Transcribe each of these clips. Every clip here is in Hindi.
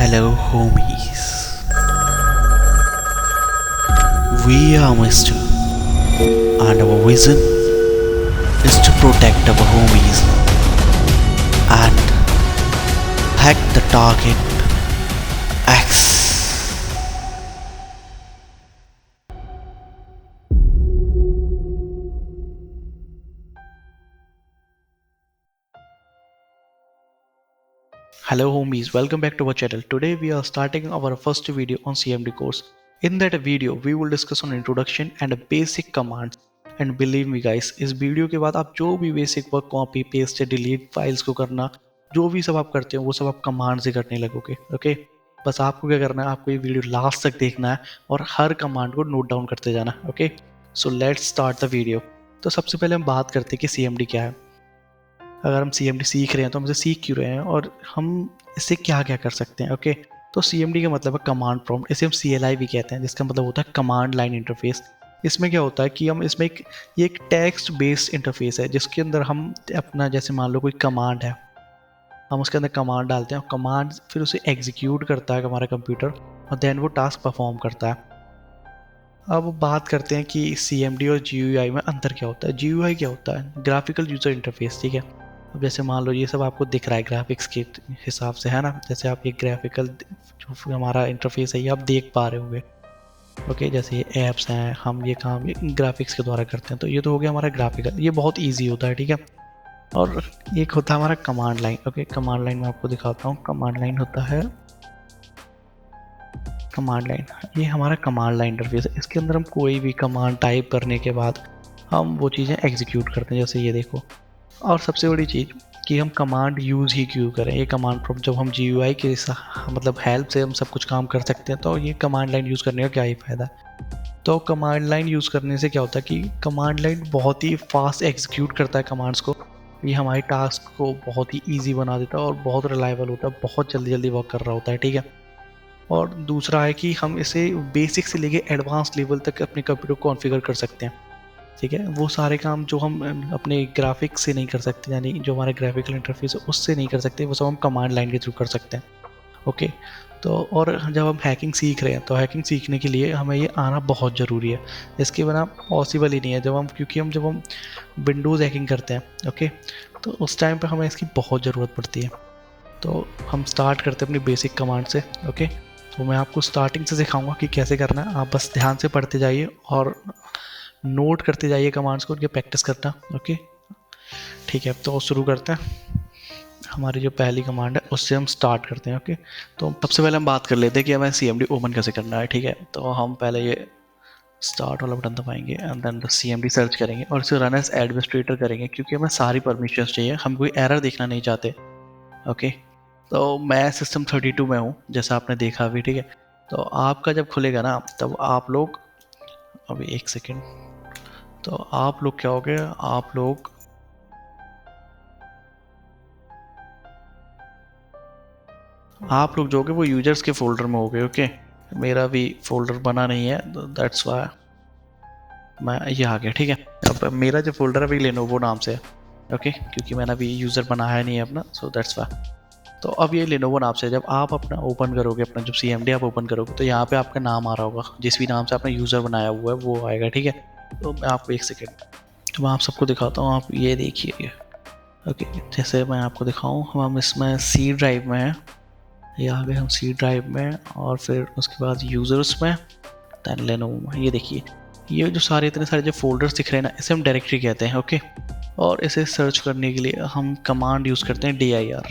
Hello, homies. We are Mr. and our vision is to protect our homies and hack the target X. Hello homies, welcome back to our channel. Today we are starting our first video on CMD course. In that video we will discuss on introduction and basic commands. And believe me guys, इस वीडियो के बाद आप जो भी basic work copy paste delete files को करना, जो भी सब आप करते हो वो सब आप कमांड से करने लगोगे. ओके, बस आपको क्या करना है, आपको ये वीडियो लास्ट तक देखना है और हर कमांड को नोट डाउन करते जाना. Okay, so let's start the video. तो सबसे पहले हम बात करते हैं कि CMD क्या है. अगर हम CMD सीख रहे हैं तो हम इसे सीख क्यों रहे हैं और हम इससे क्या क्या कर सकते हैं. ओके, तो CMD का मतलब है कमांड प्रॉम्प्ट. इसे हम CLI भी कहते हैं, जिसका मतलब होता है कमांड लाइन इंटरफेस. इसमें क्या होता है कि हम इसमें ये एक टेक्स्ट बेस्ड इंटरफेस है, जिसके अंदर हम अपना, जैसे मान लो कोई कमांड है, हम उसके अंदर कमांड डालते हैं और कमांड फिर उसे एग्जीक्यूट करता है हमारा कंप्यूटर और देन वो टास्क परफॉर्म करता है. अब बात करते हैं कि CMD और GUI में अंतर क्या होता है. GUI क्या होता है? Graphical user interface. ठीक है, अब जैसे मान लो ये सब आपको दिख रहा है ग्राफिक्स के हिसाब से, है ना. जैसे आप ये ग्राफिकल जो हमारा इंटरफेस है ये आप देख पा रहे होंगे. ओके, जैसे ये ऐप्स हैं, हम ये काम ये ग्राफिक्स के द्वारा करते हैं, तो ये तो हो गया हमारा ग्राफिकल. ये बहुत इजी होता है. ठीक है, और एक होता है हमारा command line. Okay, command line में आपको दिखाता हूँ. कमांड लाइन होता है, कमांड लाइन ये हमारा कमांड लाइन इंटरफेस है. इसके अंदर हम कोई भी कमांड टाइप करने के बाद हम वो चीज़ें एग्जीक्यूट करते हैं, जैसे ये देखो. और सबसे बड़ी चीज़ कि हम कमांड यूज़ ही क्यों करें. ये कमांड प्रॉम्प्ट जब हम GUI के मतलब हेल्प से हम सब कुछ काम कर सकते हैं, तो ये कमांड लाइन यूज़ करने का क्या ही फ़ायदा. तो कमांड लाइन यूज़ करने से क्या होता है कि कमांड लाइन बहुत ही फास्ट एग्जीक्यूट करता है कमांड्स को. ये हमारे टास्क को बहुत ही ईजी बना देता है और बहुत रिलायबल होता है, बहुत जल्दी जल्दी वर्क कर रहा होता है. ठीक है, और दूसरा है कि हम इसे बेसिक से लेके एडवांस लेवल तक अपने कंप्यूटर को कॉन्फ़िगर कर सकते हैं. ठीक है, वो सारे काम जो हम अपने ग्राफिक्स से नहीं कर सकते, यानी जो हमारा ग्राफिकल इंटरफेस है उससे नहीं कर सकते, वो सब हम कमांड लाइन के थ्रू कर सकते हैं. ओके, तो और जब हम हैकिंग सीख रहे हैं तो हैकिंग सीखने के लिए हमें ये आना बहुत ज़रूरी है. इसके बिना पॉसिबल ही नहीं है. क्योंकि जब हम विंडोज़ हैकिंग करते हैं, ओके, तो उस टाइम पे हमें इसकी बहुत ज़रूरत पड़ती है. तो हम स्टार्ट करते हैं अपनी बेसिक कमांड से. ओके, तो मैं आपको स्टार्टिंग से सिखाऊंगा कि कैसे करना है. आप बस ध्यान से पढ़ते जाइए और नोट करते जाइए कमांड्स को, उनकी प्रैक्टिस करना. ओके, ठीक है, तो शुरू करते हैं. हमारी जो पहली कमांड है उससे हम स्टार्ट करते हैं. ओके, तो सबसे पहले हम बात कर लेते हैं कि हमें CMD ओपन कैसे करना है. ठीक है, तो हम पहले ये स्टार्ट वाला बटन दबाएंगे एंड देन CMD सर्च करेंगे और इसे रन एज एडमिनिस्ट्रेटर करेंगे, क्योंकि हमें सारी परमिशंस चाहिए, हम कोई एरर देखना नहीं चाहते. ओके, तो मैं सिस्टम 32 में हूँ, जैसा आपने देखा अभी. ठीक है, तो आपका जब खुलेगा ना तब आप लोग, अभी एक सेकेंड, तो आप लोग क्या हो गए, आप लोग जो हो गए वो यूजर्स के फोल्डर में हो गए. ओके, मेरा भी फोल्डर बना नहीं है, दैट्स वाई मैं ये आ गया. ठीक है, अब मेरा जो फोल्डर है अभी लेनोवो नाम से है. ओके, क्योंकि मैंने अभी यूज़र बनाया नहीं है अपना, सो दैट्स वाई. तो अब ये लेनोवो नाम से जब आप अपना ओपन करोगे, अपना जब CMD आप ओपन करोगे, तो यहाँ पे आपका नाम आ रहा होगा, जिस भी नाम से आपने यूज़र बनाया हुआ है वो आएगा. ठीक है, तो मैं आपको एक सेकेंड, तो मैं आप सबको दिखाता हूँ. आप ये देखिए. ओके, जैसे मैं आपको दिखाऊँ, हम इसमें C ड्राइव में हैं, ये आ गए हम C ड्राइव में, और फिर उसके बाद यूज़र्स में, दैन लेनोवो में. ये देखिए, ये जो सारे इतने सारे जो फोल्डर्स दिख रहे हैं ना, इसे हम डायरेक्टरी कहते हैं. ओके, और इसे सर्च करने के लिए हम कमांड यूज़ करते हैं dir.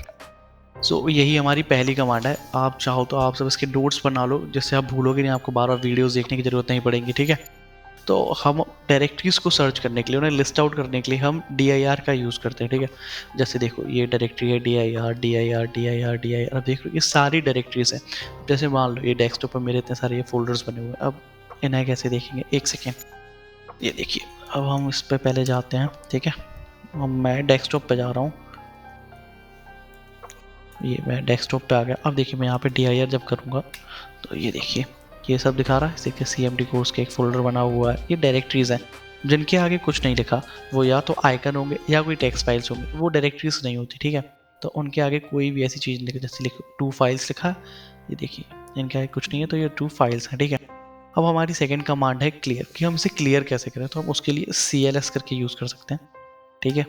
सो यही हमारी पहली कमांड है. आप चाहो तो आप सब इसके नोट्स बना लो, जिससे आप भूलोगे नहीं, आपको बार बार वीडियोस देखने की ज़रूरत नहीं पड़ेगी. ठीक है, तो हम डायरेक्टरीज को सर्च करने के लिए, उन्हें लिस्ट आउट करने के लिए हम dir का यूज़ करते हैं. ठीक है, जैसे देखो ये डायरेक्टरी है dir. अब देखो ये सारी डायरेक्टरीज हैं. जैसे मान लो ये डेस्कटॉप पर मेरे इतने सारे ये फोल्डर्स बने हुए हैं. अब इन्हें कैसे देखेंगे, एक सेकेंड, ये देखिए. अब हम इस पर पहले जाते हैं. ठीक है, अब मैं डेस्कटॉप पे जा रहा हूँ, ये मैं डेस्कटॉप पे आ गया. अब देखिए मैं यहाँ पे dir जब करूँगा तो ये देखिए ये सब दिखा रहा है. इसी के CMD कोर्स के एक फोल्डर बना हुआ है. ये डायरेक्टरीज हैं जिनके आगे कुछ नहीं लिखा, वो या तो आइकन होंगे या कोई टेक्स्ट फाइल्स होंगे, वो डायरेक्टरीज नहीं होती. ठीक है, तो उनके आगे कोई भी ऐसी चीज़ लिखे, जैसे लिखो 2 फाइल्स लिखा, ये देखिए इनके आगे कुछ नहीं है, तो ये 2 फाइल्स हैं, ठीक है। अब हमारी सेकंड कमांड है क्लियर, कि हम इसे क्लियर कैसे करें, तो हम उसके लिए CLS करके यूज़ कर सकते हैं, ठीक है।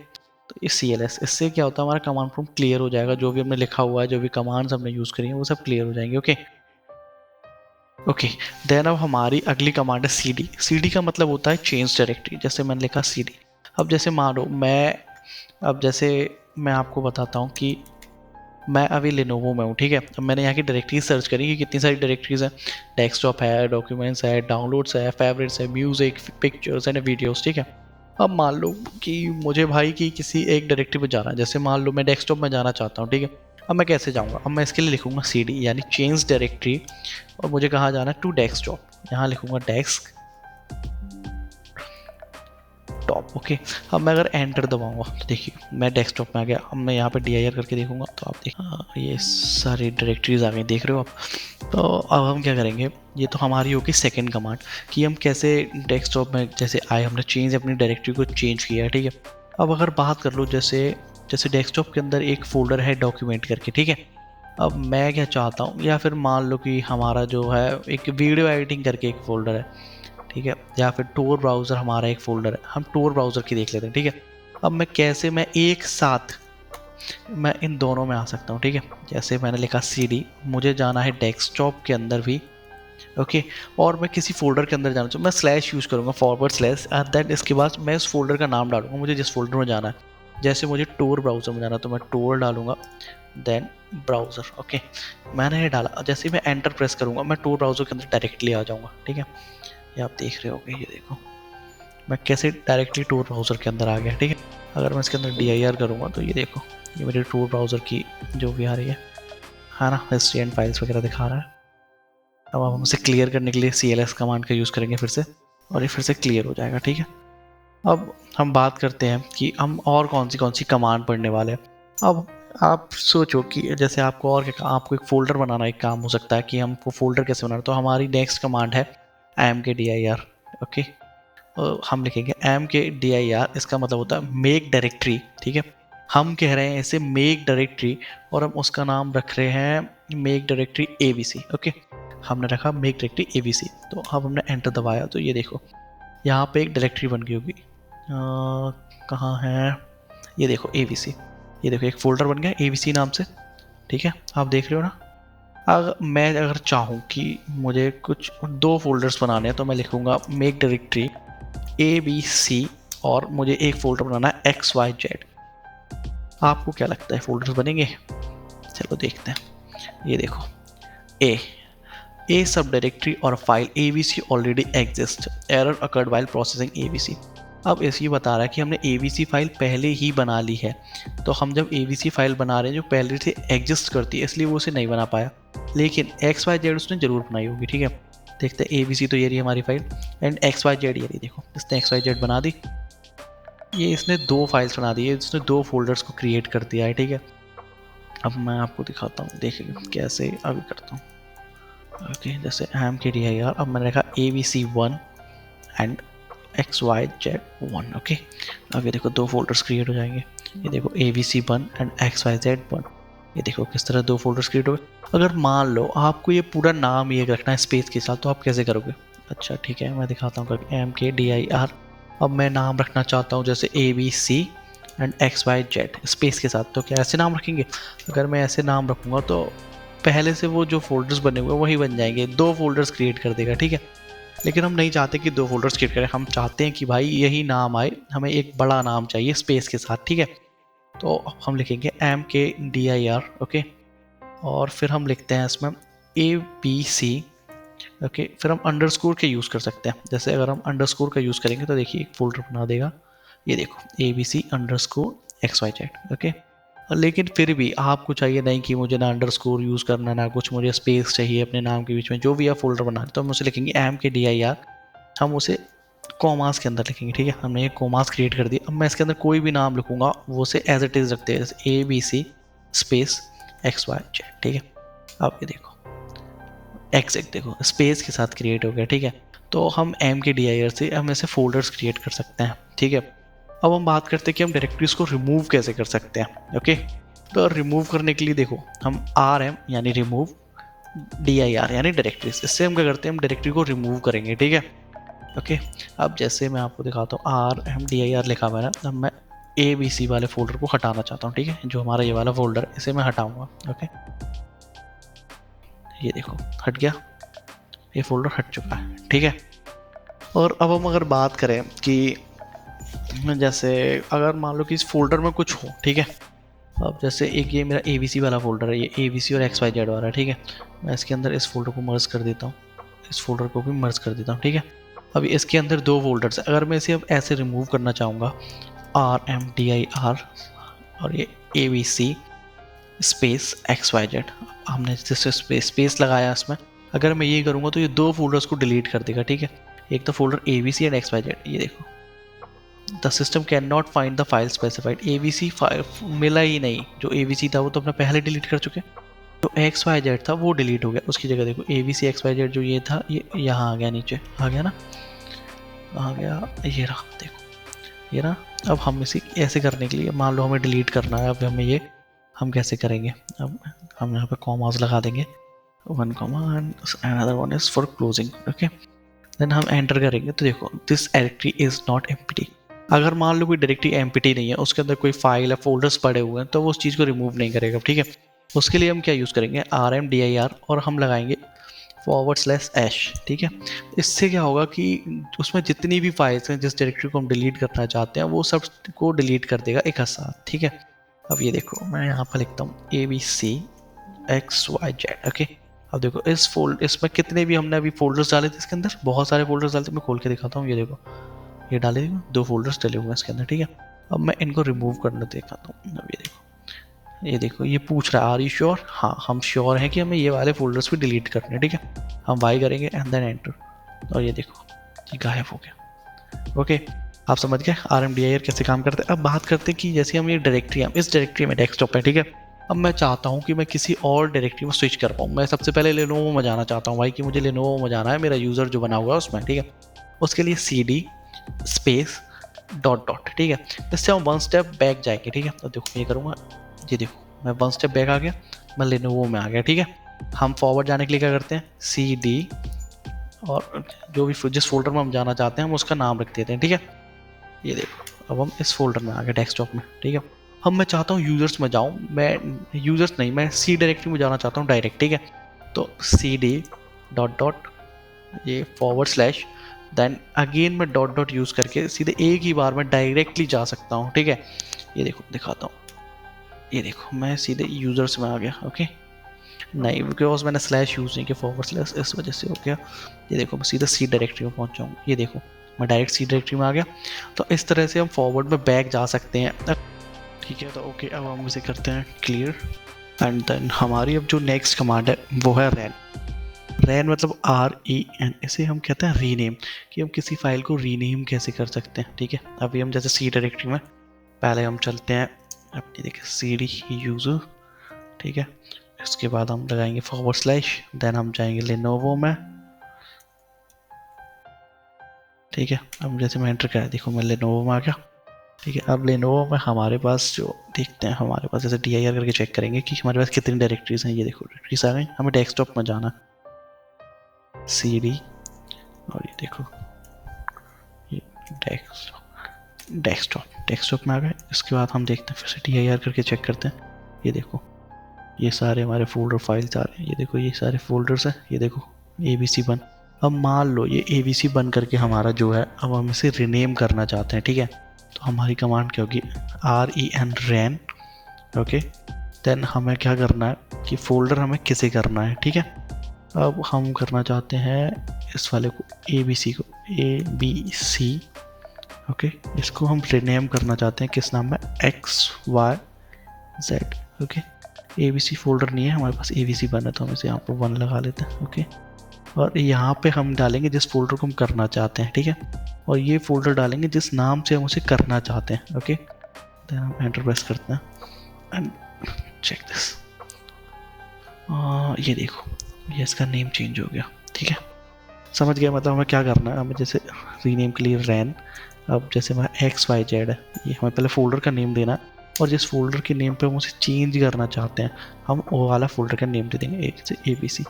तो ये CLS, इससे क्या होता है, हमारा कमांड प्रॉम्प्ट क्लियर हो जाएगा, जो भी हमने लिखा हुआ है, जो भी कमांड्स हमने यूज़ करी हैं वो सब क्लियर हो जाएंगे, ओके। ओके, देन अब हमारी अगली कमांड है CD। CD का मतलब होता है चेंज डायरेक्टरी, जैसे मैंने लिखा CD। अब जैसे मान लो मैं आपको बताता हूँ कि मैं अभी लेनोवो में हूँ, ठीक है। अब मैंने यहाँ की डायरेक्टरी सर्च करी कि कितनी सारी डायरेक्टरीज हैं, डेस्कटॉप है, डॉक्यूमेंट्स है, डाउनलोड्स है, फेवरेट्स है, म्यूजिक, पिक्चर्स एंड वीडियोस, ठीक है। अब मान लो कि मुझे भाई की किसी एक डायरेक्टरी पर जाना है, जैसे मान लो मैं डेस्कटॉप में जाना चाहता हूँ, ठीक है। अब मैं कैसे जाऊँगा, अब मैं इसके लिए लिखूँगा CD यानी चेंज डायरेक्टरी, और मुझे कहाँ जाना है, टू डेस्कटॉप, यहाँ लिखूँगा डेस्क टॉप, ओके। अब मैं अगर एंटर दबाऊंगा तो देखिए मैं डेस्कटॉप में आ गया। अब मैं यहाँ पे DIR करके देखूंगा तो आप देखिए ये सारी डायरेक्टरीज आ गई, देख रहे हो आप। तो अब हम क्या करेंगे, ये तो हमारी होगी सेकंड कमांड, कि हम कैसे डेस्कटॉप में जैसे आए, हमने चेंज अपनी डायरेक्टरी को चेंज किया है, ठीक है। अब अगर बात कर लो, जैसे डेस्कटॉप के अंदर एक फोल्डर है डॉक्यूमेंट करके, ठीक है। अब मैं क्या चाहता हूँ, या फिर मान लो कि हमारा जो है एक वीडियो एडिटिंग करके एक फ़ोल्डर है, ठीक है, या फिर टोर ब्राउज़र हमारा एक फ़ोल्डर है, हम टोर ब्राउज़र की देख लेते हैं, ठीक है। अब मैं एक साथ मैं इन दोनों में आ सकता हूँ, ठीक है। जैसे मैंने लिखा CD, मुझे जाना है डेस्कटॉप के अंदर भी, ओके। और मैं किसी फोल्डर के अंदर जाना चाहूँ, मैं स्लैश यूज़ करूँगा, फॉरवर्ड / दैट, इसके बाद मैं उस फोल्डर का नाम डालूंगा, मुझे जिस फोल्डर में जाना है। जैसे मुझे टोर ब्राउज़र में जाना है तो मैं टोर डालूंगा, देन ब्राउज़र, ओके। मैंने ये डाला, जैसे मैं एंटर प्रेस करूँगा मैं टोर ब्राउज़र के अंदर डायरेक्टली आ जाऊँगा, ठीक है। ये आप देख रहे होगे, ये देखो मैं कैसे डायरेक्टली टोर ब्राउज़र के अंदर आ गया, ठीक है। अगर मैं इसके अंदर DIR करूँगा तो ये देखो, ये मेरे टोर ब्राउज़र की जो भी आ रही है ना, हिस्ट्री एंड फाइल्स वगैरह दिखा रहा है। अब हम उसे क्लियर करने के लिए CLS कमांड का यूज़ करेंगे फिर से, और ये फिर से क्लियर हो जाएगा, ठीक है। अब हम बात करते हैं कि हम और कौन सी कमांड पढ़ने वाले हैं। अब आप सोचो कि जैसे आपको एक फ़ोल्डर बनाना एक काम हो सकता है, कि हमको फ़ोल्डर कैसे बनाना, तो हमारी नेक्स्ट कमांड है mkdir, ओके। हम लिखेंगे mkdir, इसका मतलब होता है मेक डायरेक्टरी, ठीक है। हम कह रहे हैं इसे मेक डायरेक्टरी, और हम उसका नाम रख रहे हैं मेक डायरेक्टरी ABC, ओके। हमने रखा मेक डायरेक्टरी ABC। तो अब हमने एंटर दबाया तो ये देखो यहाँ पे एक डायरेक्टरी बन गई होगी, कहाँ है, ये देखो ABC, ये देखो एक फ़ोल्डर बन गया ABC नाम से, ठीक है। आप देख रहे हो ना। अगर चाहूँ कि मुझे कुछ 2 फोल्डर्स बनाने हैं तो मैं लिखूँगा मेक डायरेक्टरी ABC, और मुझे एक फ़ोल्डर बनाना है XYZ। आपको क्या लगता है फोल्डर्स बनेंगे? चलो देखते हैं। ये देखो A सब डायरेक्टरी और file ABC already exist, error occurred while processing ABC। अब इस ये बता रहा है कि हमने ABC फाइल पहले ही बना ली है, तो हम जब ABC फाइल बना रहे हैं जो पहले से एग्जिस्ट करती है, इसलिए वो उसे नहीं बना पाया, लेकिन XYZ उसने ज़रूर बनाई होगी, ठीक है। देखते हैं ABC, तो ये रही हमारी फाइल, एंड XYZ ये रही, देखो इसने XYZ बना दी। ये इसने 2 फाइल्स बना दी है, इसने 2 फोल्डर्स को क्रिएट कर दिया है, ठीक है। अब मैं आपको दिखाता हूँ, देखिए कैसे अभी करता हूँ, ओके। जैसे mkdir, अब मैंने रखा ABC1 एंड XYZ1, ओके। अब ये देखो 2 फोल्डर्स क्रिएट हो जाएंगे, ये देखो ABC1 एंड XYZ1, ये देखो किस तरह 2 फोल्डर्स क्रिएट हो गए। अगर मान लो आपको ये पूरा नाम ये रखना है स्पेस के साथ, तो आप कैसे करोगे? अच्छा ठीक है, मैं दिखाता हूँ करके, mkdir। अब मैं नाम रखना चाहता हूँ जैसे ABC एंड XYZ स्पेस के साथ, तो क्या ऐसे नाम रखेंगे? अगर मैं ऐसे नाम रखूँगा तो पहले से वो जो फोल्डर्स बने हुए वही बन जाएंगे, 2 फोल्डर्स क्रिएट कर देगा, ठीक है। लेकिन हम नहीं चाहते कि 2 फोल्डर्स क्रिएट करें, हम चाहते हैं कि भाई यही नाम आए, हमें एक बड़ा नाम चाहिए स्पेस के साथ, ठीक है। तो हम लिखेंगे mkdir, ओके। और फिर हम लिखते हैं इसमें ABC, ओके। फिर हम अंडरस्कोर के यूज़ कर सकते हैं, जैसे अगर हम अंडरस्कोर का यूज़ करेंगे तो देखिए एक फोल्डर बना देगा, ये देखो ABC_XYZ, ओके। लेकिन फिर भी आपको चाहिए नहीं कि मुझे ना अंडरस्कोर यूज़ करना ना कुछ, मुझे स्पेस चाहिए अपने नाम के बीच में, जो भी आप फोल्डर बना रहे तो हम उसे लिखेंगे mkdir, हम उसे कॉमास के अंदर लिखेंगे, ठीक है। हमने ये कॉमास क्रिएट कर दिया। अब मैं इसके अंदर कोई भी नाम लिखूंगा वो उसे एज इट इज़ रखते हैं, जैसे ABC स्पेस XYZ, ठीक है। अब ये देखो एक्सेक्ट देखो स्पेस के साथ क्रिएट हो गया, ठीक है। तो हम mkdir से हम ऐसे फोल्डर्स क्रिएट कर सकते हैं, ठीक है। अब हम बात करते हैं कि हम डायरेक्टरीज को रिमूव कैसे कर सकते हैं, ओके। तो रिमूव करने के लिए देखो हम RM यानी रिमूव, DIR यानी डायरेक्टरीज, इससे हम क्या करते हैं, हम डायरेक्टरी को रिमूव करेंगे, ठीक है। ओके, अब जैसे मैं आपको दिखाता हूँ, RMDIR लिखा हुआ है ना, अब मैं ABC वाले फोल्डर को हटाना चाहता हूँ, ठीक है, जो हमारा ये वाला फोल्डर है इसे मैं हटाऊंगा। ओके, ये देखो हट गया, ये फोल्डर हट चुका है, ठीक है। और अब हम अगर बात करें कि जैसे अगर मान लो कि इस फोल्डर में कुछ हो, ठीक है, अब जैसे एक ये मेरा ABC वाला फोल्डर है, ये ABC और XYZ वाला है, ठीक है, मैं इसके अंदर इस फोल्डर को मर्ज कर देता हूँ, इस फोल्डर को भी मर्ज कर देता हूँ, ठीक है। अब इसके अंदर दो फोल्डर्स है, अगर मैं इसे अब ऐसे रिमूव करना चाहूँगा, RMDIR और ये ABC स्पेस XYZ, हमने जिससे स्पेस लगाया इसमें, अगर मैं ये करूँगा तो ये दो फोल्डर्स को डिलीट कर देगा, ठीक है। एक तो फोल्डर ABC एंड XYZ, ये देखो, the system can not find the file specified, ABC file मिला ही नहीं, जो ABC था वो तो अपने पहले डिलीट कर चुके, जो XYZ था वो डिलीट हो गया, उसकी जगह देखो ABC XYZ जो ये था ये यहाँ आ गया, नीचे आ गया ना, आ गया, ये रहा, देखो ये रहा। अब हम इसे ऐसे करने के लिए, मान लो हमें डिलीट करना है, अब हमें ये हम कैसे करेंगे, अब हम यहाँ पे कॉमास लगा देंगे, one comma and another one is for closing, okay, then हम एंटर करेंगे तो देखो this directory is not empty. अगर मान लो कोई डायरेक्टरी एम्प्टी नहीं है, उसके अंदर कोई फाइल है, फोल्डर्स पड़े हुए हैं, तो वो उस चीज़ को रिमूव नहीं करेगा, ठीक है। उसके लिए हम क्या यूज़ करेंगे, RMDIR और हम लगाएंगे /h, ठीक है। इससे क्या होगा कि उसमें जितनी भी फाइल्स हैं जिस डायरेक्टरी को हम डिलीट करना चाहते हैं वो सब को डिलीट कर देगा एक साथ, ठीक है। अब ये देखो मैं यहाँ पर लिखता हूँ ABC XYZ, ओके। अब देखो इसमें कितने भी हमने अभी फोल्डर्स डाले थे, इसके अंदर बहुत सारे फोल्डर्स डाले थे, मैं खोल के दिखाता हूँ, ये देखो ये डाले थे, दो फोल्डर्स डले हुए हैं इसके अंदर, ठीक है। अब मैं इनको रिमूव करना दिखाता हूँ, अब ये देखो ये पूछ रहा है आर यू श्योर, हाँ हम श्योर हैं कि हमें ये वाले फोल्डर्स भी डिलीट करने हैं, ठीक है। हम वाई करेंगे एंड देन एंटर, और ये देखो ये गायब हो गया, ओके। आप समझ गए RMDIR कैसे काम करते हैं। अब बात करते हैं कि जैसे हम ये डायरेक्टरी, हम इस डायरेक्टरी में डेस्कटॉप है, ठीक है। अब मैं चाहता हूँ कि मैं किसी और डायरेक्टरी में स्विच कर पाऊँ, मैं सबसे पहले लेनोवो में जाना चाहता हूँ भाई, कि मुझे लेनोवो में जाना है, मेरा यूज़र जो बना हुआ है उसमें, ठीक है। उसके लिए CD स्पेस डॉट, ठीक है, इससे हम वन स्टेप बैक जाएंगे, ठीक है। तो देखो ये करूँगा, ये देखो मैं वन स्टेप बैक आ गया, मैं लेनोवो में आ गया, ठीक है। हम फॉरवर्ड जाने के लिए क्या करते हैं, CD और जो भी जिस फोल्डर में हम जाना चाहते हैं हम उसका नाम रख देते हैं, ठीक है। ये देखो अब हम इस फोल्डर में आ गए डेस्कटॉप में, ठीक है। अब मैं चाहता हूँ यूजर्स में जाऊँ, मैं यूजर्स नहीं, मैं C डायरेक्टरी में जाना चाहता हूँ डायरेक्ट, ठीक है। तो CD डॉट ये /, देन अगेन मैं डॉट यूज़ करके सीधे एक ही बार में डायरेक्टली जा सकता हूँ, ठीक है। ये देखो दिखाता हूँ, ये देखो मैं सीधे यूजर्स में आ गया, ओके। नहीं बिकॉज मैंने स्लैश यूज़ नहीं किया, /, इस वजह से हो गया। ये देखो मैं सीधा C डायरेक्टरी में पहुँच जाऊँ, ये देखो मैं डायरेक्ट C डायरेक्टरी में आ गया। तो इस तरह से हम फॉरवर्ड में बैक जा सकते हैं, ठीक है। तो ओके अब हम इसे करते हैं क्लियर, एंड देन हमारी अब जो नेक्स्ट कमांड है वो है रैन मतलब REN, इसे हम कहते हैं रीनेम, कि हम किसी फाइल को रीनेम कैसे कर सकते हैं, ठीक है। अभी हम जैसे C डायरेक्टरी में पहले हम चलते हैं अपनी, देखिए CD यूज़र, ठीक है। इसके बाद हम लगाएंगे /, देन हम जाएंगे लेनोवो में, ठीक है। अब जैसे मैं एंटर करा, देखो मैं लेनोवो में आ गया, ठीक है। अब लेनोवो में हमारे पास जो देखते हैं, हमारे पास जैसे DIR करके चेक करेंगे कि हमारे पास कितनी डायरेक्टरीज हैं, ये देखो डायरेक्टरीज आ गई, हमें डेस्कटॉप में जाना, CD और ये देखो ये डेस्कटॉप में आ गए। इसके बाद हम देखते हैं फिर से DIR करके चेक करते हैं, ये देखो ये सारे हमारे फोल्डर फाइल्स आ रहे हैं, ये देखो ये सारे फोल्डर्स हैं, ये देखो ABC बन। अब मान लो ये ABC बन करके हमारा जो है, अब हम इसे रीनेम करना चाहते हैं, ठीक है। तो हमारी कमांड क्या होगी, REN, ओके। देन हमें क्या करना है कि फोल्डर हमें किसे करना है, ठीक है। अब हम करना चाहते हैं इस वाले को ABC को ABC, ओके। इसको हम रीनेम करना चाहते हैं किस नाम में, XYZ, ओके। ABC फोल्डर नहीं है हमारे पास, ABC बना, तो हम इसे यहाँ पर 1 लगा लेते हैं, ओके। और यहाँ पे हम डालेंगे जिस फोल्डर को हम करना चाहते हैं, ठीक है। और ये फोल्डर डालेंगे जिस नाम से हम उसे करना चाहते हैं, ओके। देन हम एंटर प्रेस करते हैं एंड चेक दिस, ये देखो ये इसका नेम चेंज हो गया, ठीक है। समझ गया, मतलब हमें क्या करना है, हमें जैसे रीनेम के लिए रैन, अब जैसे हमारा XYZ है, ये हमें पहले फोल्डर का नेम देना है, और जिस फोल्डर के नेम पे हम उसे चेंज करना चाहते हैं हम वो वाला फोल्डर का नेम दे देंगे, एक से ABC।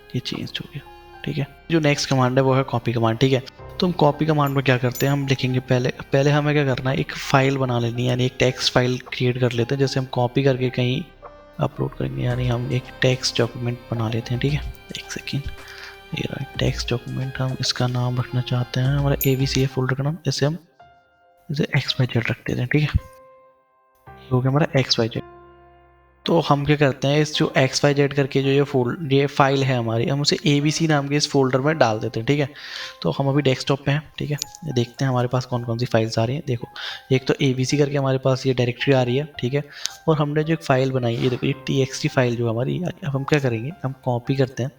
ये चेंज हो गया, ठीक है। जो नेक्स्ट कमांड है वो है कॉपी कमांड, ठीक है। तो हम कॉपी कमांड में क्या करते हैं, हम लिखेंगे पहले हमें क्या करना है, एक फाइल बना लेनी है, यानी एक टेक्स्ट फाइल क्रिएट कर लेते हैं, जैसे हम कॉपी करके कहीं अपलोड करेंगे, यानी हम एक टेक्स्ट डॉक्यूमेंट बना लेते हैं, ठीक है। एक सेकेंड, ये रहा टेक्स्ट डॉक्यूमेंट, हम इसका नाम रखना चाहते हैं हमारा ABC है फोल्डर का नाम, जैसे हम इसे XYZ रख देते हैं, ठीक है। ये हो गया हमारा XYZ। तो हम क्या करते हैं, इस जो XYZ करके जो ये फाइल है हमारी, हम उसे ABC नाम के इस फोल्डर में डाल देते हैं, ठीक है। तो हम अभी डेस्कटॉप पे हैं, ठीक है। देखते हैं हमारे पास कौन कौन सी फाइल्स आ रही हैं। देखो, एक तो ABC करके हमारे पास ये डायरेक्टरी आ रही है, ठीक है। और हमने जो एक फाइल बनाई है, ये देखो, ये TXT फाइल जो हमारी, अब हम क्या करेंगे, हम कॉपी करते हैं।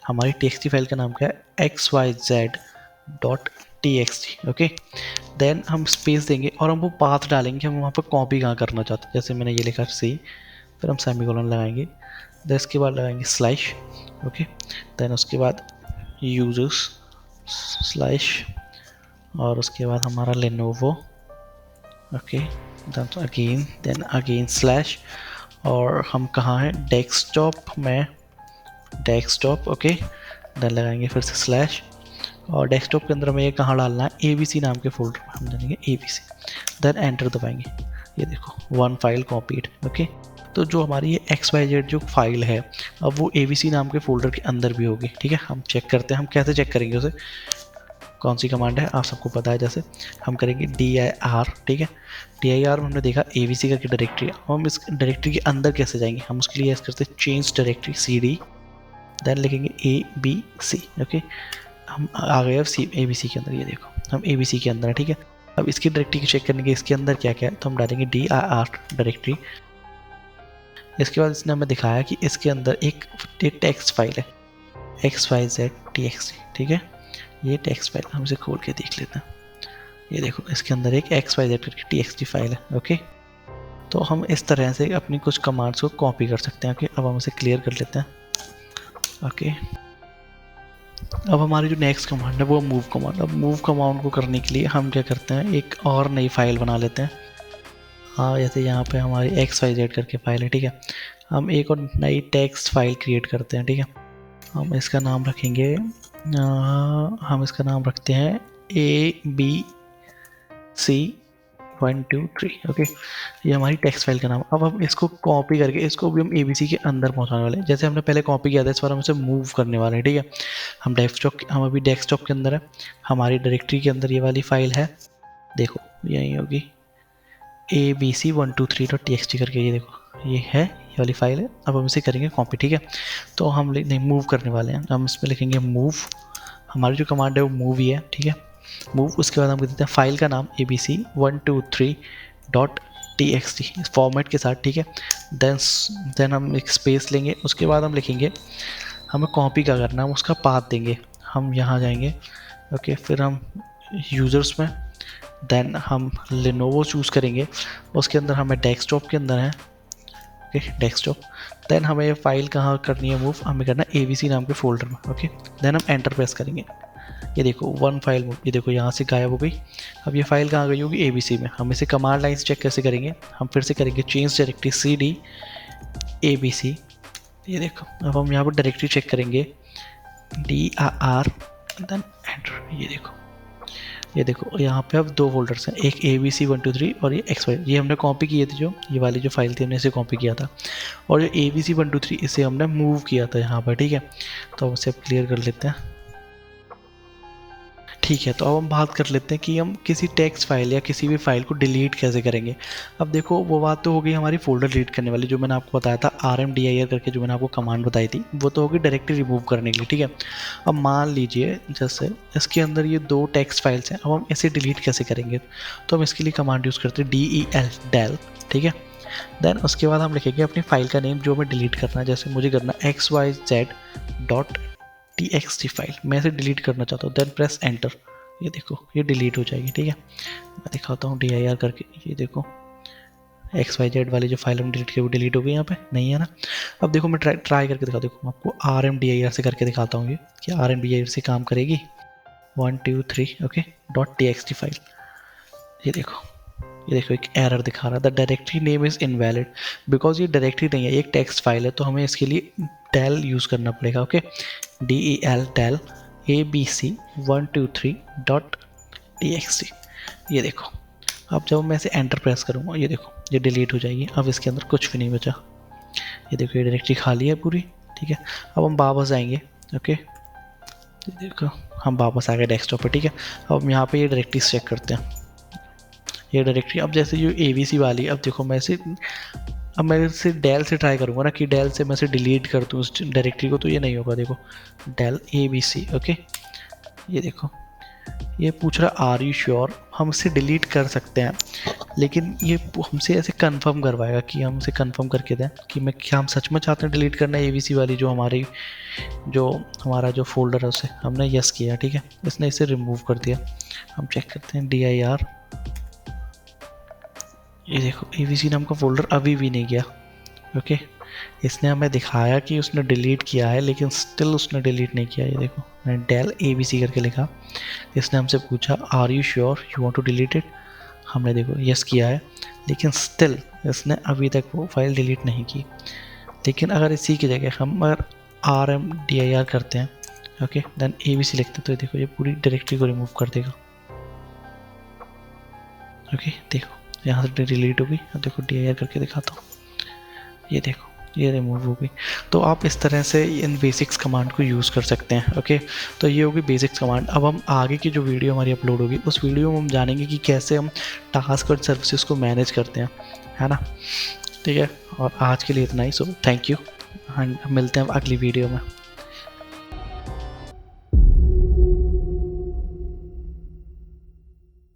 हमारी TXT फाइल का नाम क्या है, XYZ.txt, ओके। देन हम स्पेस देंगे और हम वो पाथ डालेंगे कि हम वहाँ पर कॉपी कहाँ करना चाहते हैं। जैसे मैंने ये लिखा C, फिर हम सेमीकोलन लगाएंगे, देन इसके बाद लगाएंगे स्लैश, ओके। देन उसके बाद यूजर्स स्लैश, और उसके बाद हमारा Lenovo, okay. Then again slash, और हम कहाँ हैं, डेस्कटॉप में, डेस्कटॉप, ओके। देन लगाएंगे फिर से स्लैश, और डेस्कटॉप के अंदर हमें ये कहाँ डालना है, ABC नाम के फोल्डर में हम डालेंगे ABC। देन एंटर दबाएंगे, ये देखो 1 फाइल कॉपीड, ओके। तो जो हमारी ये XYZ जो फाइल है, अब वो ABC नाम के फोल्डर के अंदर भी होगी, ठीक है। हम चेक करते हैं, हम कैसे चेक करेंगे उसे, कौन सी कमांड है आप सबको पता है, जैसे हम करेंगे dir, ठीक है। dir में हमने देखा ABC करके डायरेक्टरी, हम इस डायरेक्टरी के अंदर कैसे जाएंगे, हम उसके लिए करते हैं चेंज डायरेक्टरी CD, देन लिखेंगे ABC, ओके। हम आ गए अब ABC के अंदर, ये देखो हम ABC के अंदर है, ठीक है। अब इसकी डायरेक्टरी चेक करने के इसके अंदर क्या क्या है, तो हम डालेंगे dir डायरेक्टरी। इसके बाद इसने हमें दिखाया कि इसके अंदर एक टेक्स्ट फाइल है XYZ.txt, ठीक है। ये टेक्स्ट फाइल हम इसे खोल के देख लेते हैं, ये देखो इसके अंदर एक XYZ.txt फाइल है, ओके। तो हम इस तरह से अपनी कुछ कमांड्स को कॉपी कर सकते हैं, ओके। अब हम इसे क्लियर कर लेते हैं, ओके। अब हमारी जो नेक्स्ट कमांड है वो मूव कमांड। अब मूव कमांड को करने के लिए हम क्या करते हैं, एक और नई फाइल बना लेते हैं। हाँ, जैसे यहाँ पे हमारी XYZ करके फाइल है, ठीक है। हम एक और नई टेक्स्ट फाइल क्रिएट करते हैं, ठीक है। हम इसका नाम रखेंगे, हम इसका नाम रखते हैं ABC123, ओके। ये हमारी टेक्स्ट फाइल का नाम। अब हम इसको कॉपी करके इसको भी हम ABC के अंदर पहुंचाने वाले हैं। जैसे हमने पहले कॉपी किया था, इस बार हम इसे मूव करने वाले हैं, ठीक है। हम अभी डेस्कटॉप के अंदर है, हमारी डायरेक्टरी के अंदर ये वाली फाइल है, देखो यही होगी ABC123.txt करके, ये देखो ये है, ये वाली फाइल है। अब हम इसे करेंगे कॉपी, ठीक है। तो हम नहीं मूव करने वाले हैं, हम इसमें लिखेंगे मूव, हमारी जो कमांड है वो मूव ही है, ठीक है। मूव, उसके बाद हम देते हैं फाइल का नाम ABC123.txt इस फॉर्मेट के साथ, ठीक है। देन हम एक स्पेस लेंगे, उसके बाद हम लिखेंगे, हमें कॉपी क्या करना है, हम उसका पाथ देंगे, हम यहाँ जाएंगे, ओके। फिर हम यूज़र्स में, देन हम लेनोवो चूज़ करेंगे, उसके अंदर हमें डेस्कटॉप के अंदर है, ओके, डेस्कटॉप। देन हमें ये फाइल कहाँ करनी है मूव, हमें करना है ABC नाम के फोल्डर में, ओके। देन हम एंटर प्रेस करेंगे, ये देखो 1 फाइल मूव, ये देखो यहाँ से गायब हो गई। अब ये फाइल कहाँ गई होगी, ABC में। हम इसे कमांड लाइन से चेक कैसे करेंगे, हम फिर से करेंगे चेंज डायरेक्टरी CD ABC, ये देखो। अब हम यहाँ पर डायरेक्टरी चेक करेंगे dir, देन एंटर, ये देखो यहाँ पे अब 2 फोल्डर्स हैं, एक ABC123 और ये XY, ये हमने कॉपी किए थे, जो ये वाली जो फाइल थी हमने इसे कॉपी किया था, और जो ABC123 इसे हमने मूव किया था यहाँ पर, ठीक है। तो हम इसे क्लियर कर लेते हैं, ठीक है। तो अब हम बात कर लेते हैं कि हम किसी टेक्स्ट फाइल या किसी भी फाइल को डिलीट कैसे करेंगे। अब देखो वो बात तो हो गई हमारी फोल्डर डिलीट करने वाली, जो मैंने आपको बताया था rmdir करके, जो मैंने आपको कमांड बताई थी, वो तो होगी डायरेक्टली रिमूव करने के लिए, ठीक है। अब मान लीजिए जैसे इसके अंदर ये 2 टेक्स्ट फाइल्स हैं, अब हम इसे डिलीट कैसे करेंगे, तो हम इसके लिए कमांड यूज़ करते हैं del, ठीक है। देन उसके बाद हम लिखेंगे अपनी फाइल का नेम जो हमें डिलीट करना है, जैसे मुझे करना XYZ.txt फाइल, मैं इसे डिलीट करना चाहता हूँ। देन प्रेस एंटर, ये देखो ये डिलीट हो जाएगी, ठीक है। मैं दिखाता हूँ dir करके, ये देखो XYZ वाली जो फाइल हम डिलीट की वो डिलीट हो गई, यहाँ पे नहीं है ना। अब देखो मैं ट्राई करके दिखाता हूँ, देखो आपको rmdir से करके दिखाता हूँ, ये कि rmdir से काम करेगी 1 2 3, ओके, .txt फाइल, ये देखो ये देखो एक एरर दिखा रहा है, the directory name is invalid, because ये डायरेक्टरी नहीं है, ये एक टेक्स्ट फाइल है, तो हमें इसके लिए डेल यूज़ करना पड़ेगा। Okay, DEL del abc123.txt। ये देखो, अब जब मैं इसे एंटर प्रेस करूँगा, ये देखो ये डिलीट हो जाएगी। अब इसके अंदर कुछ भी नहीं बचा। ये देखो ये डायरेक्टरी खाली है पूरी, ठीक है। अब हम वापस आएंगे। ओके, ये देखो हम वापस आ गए डेस्कटॉप पर, ठीक है। अब हम यहाँ पे ये डायरेक्टरी चेक करते हैं। ये डायरेक्टरी, अब जैसे ये ABC वाली, अब देखो मैं इसे, अब मैं इसे डेल से ट्राई करूँगा ना कि डेल से मैं इसे डिलीट कर दूँ उस डायरेक्टरी को, तो ये नहीं होगा। देखो डेल ABC। ओके, ये देखो ये पूछ रहा आर यू श्योर, हम इसे डिलीट कर सकते हैं, लेकिन ये हमसे ऐसे कंफर्म करवाएगा कि हम इसे कंफर्म करके दें कि मैं क्या हम सच में चाहते हैं डिलीट करना है ABC वाली, जो हमारा जो फोल्डर है उसे हमने यस किया, ठीक है। इसने इसे रिमूव कर दिया। हम चेक करते हैं dir, ये देखो ABC नाम का फोल्डर अभी भी नहीं गया। ओके, इसने हमें दिखाया कि उसने डिलीट किया है, लेकिन स्टिल उसने डिलीट नहीं किया। ये देखो मैंने डेल ABC करके लिखा, इसने हमसे पूछा are you sure you want to delete it, हमने देखो यस किया है, लेकिन स्टिल इसने अभी तक वो फाइल डिलीट नहीं की। लेकिन अगर इसी की जगह हम अगर RMDIR करते हैं, ओके, देन ABC लिखते हैं, तो देखो ये पूरी डायरेक्टरी को रिमूव कर देगा। ओके, देखो यहाँ से डिलीट हो गई। अब देखो DIR करके दिखाता हूँ, ये देखो ये रिमूव हो गई। तो आप इस तरह से इन बेसिक्स कमांड को यूज़ कर सकते हैं। ओके, तो ये होगी बेसिक्स कमांड। अब हम आगे की जो वीडियो हमारी अपलोड होगी, उस वीडियो में हम जानेंगे कि कैसे हम टास्क और सर्विसेज को मैनेज करते हैं, है ना। ठीक है, और आज के लिए इतना ही। सो थैंक यू, एंड मिलते हैं अगली वीडियो में।